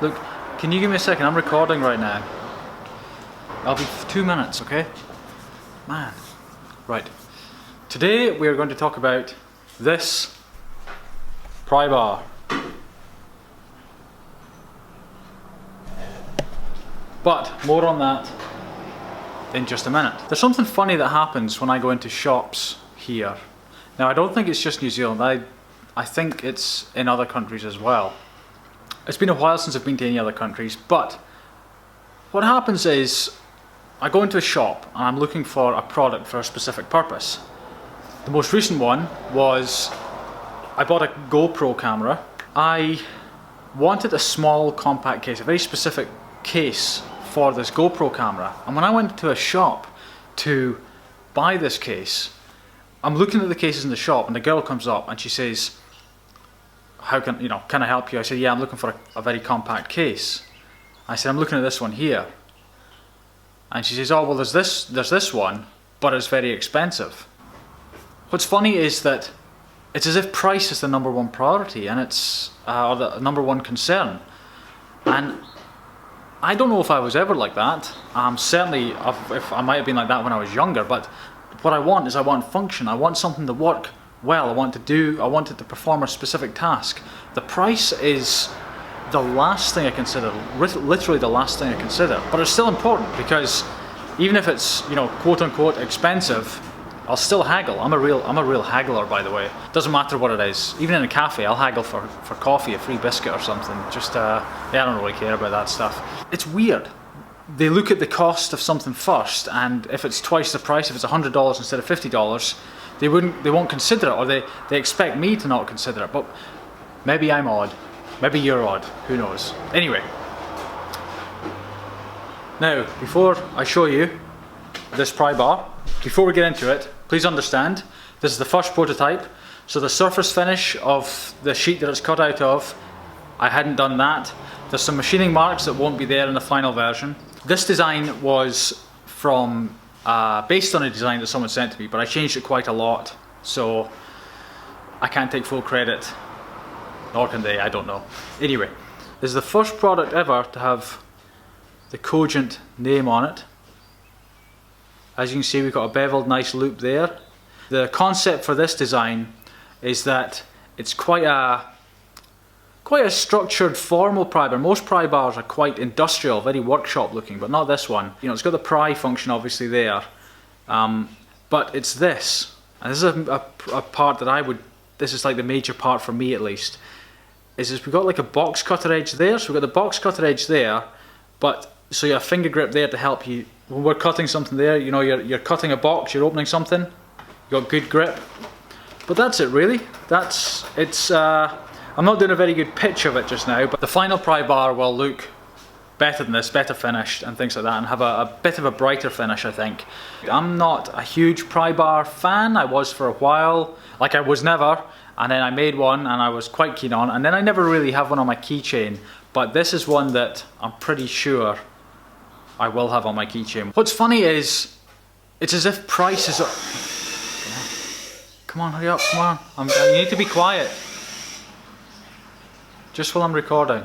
Look, can you give me a second? I'm recording right now. I'll be 2 minutes, okay? Man. Right. Today we are going to talk about this PryBar. But more on that in just a minute. There's something funny that happens when I go into shops here. Now I don't think it's just New Zealand, I think it's in other countries as well. It's been a while since I've been to any other countries, but what happens is I go into a shop and I'm looking for a product for a specific purpose. The most recent one was I bought a GoPro camera. I wanted a small compact case, a very specific case for this GoPro camera. And when I went to a shop to buy this case, I'm looking at the cases in the shop and the girl comes up and she says, can I help you? I said, yeah, I'm looking for a very compact case. I said, I'm looking at this one here. And she says, oh, well, there's this one, but it's very expensive. What's funny is that it's as if price is the number one priority and it's or the number one concern. And I don't know if I was ever like that. Certainly, if I might have been like that when I was younger, but what I want is I want function. I want something to work well. I want it to perform a specific task. The price is the last thing I consider, literally the last thing I consider. But it's still important because even if it's, quote unquote expensive, I'll still haggle. I'm a real haggler, by the way. Doesn't matter what it is. Even in a cafe, I'll haggle for coffee, a free biscuit or something. I don't really care about that stuff. It's weird. They look at the cost of something first, and if it's twice the price, if it's $100 instead of $50, they won't consider it, or they expect me to not consider it. But maybe I'm odd. Maybe you're odd. Who knows? Anyway. Now, before I show you this PryBar, before we get into it, please understand, this is the first prototype, so the surface finish of the sheet that it's cut out of, I hadn't done that. There's some machining marks that won't be there in the final version. This design was from, based on a design that someone sent to me, but I changed it quite a lot, so I can't take full credit, nor can they, I don't know. Anyway, this is the first product ever to have the Cogent name on it. As you can see, we've got a beveled nice loop there. The concept for this design is that it's quite a structured, formal PryBar. Most PryBars are quite industrial, very workshop looking, but not this one. It's got the pry function obviously there, but it's this. And this is a part that this is like the major part for me at least, is we've got like a box cutter edge there, so we've got the box cutter edge there, but so you have finger grip there to help you when we're cutting something there. You're cutting a box, you're opening something, you got good grip. But that's it really. I'm not doing a very good pitch of it just now, but the final PryBar will look better than this, better finished and things like that, and have a bit of a brighter finish, I think. I'm not a huge PryBar fan. I was for a while, like I was never, and then I made one and I was quite keen on, and then I never really have one on my keychain, but this is one that I'm pretty sure I will have on my keychain. What's funny is, it's as if price is... Come on, hurry up, come on. You need to be quiet. Just while I'm recording.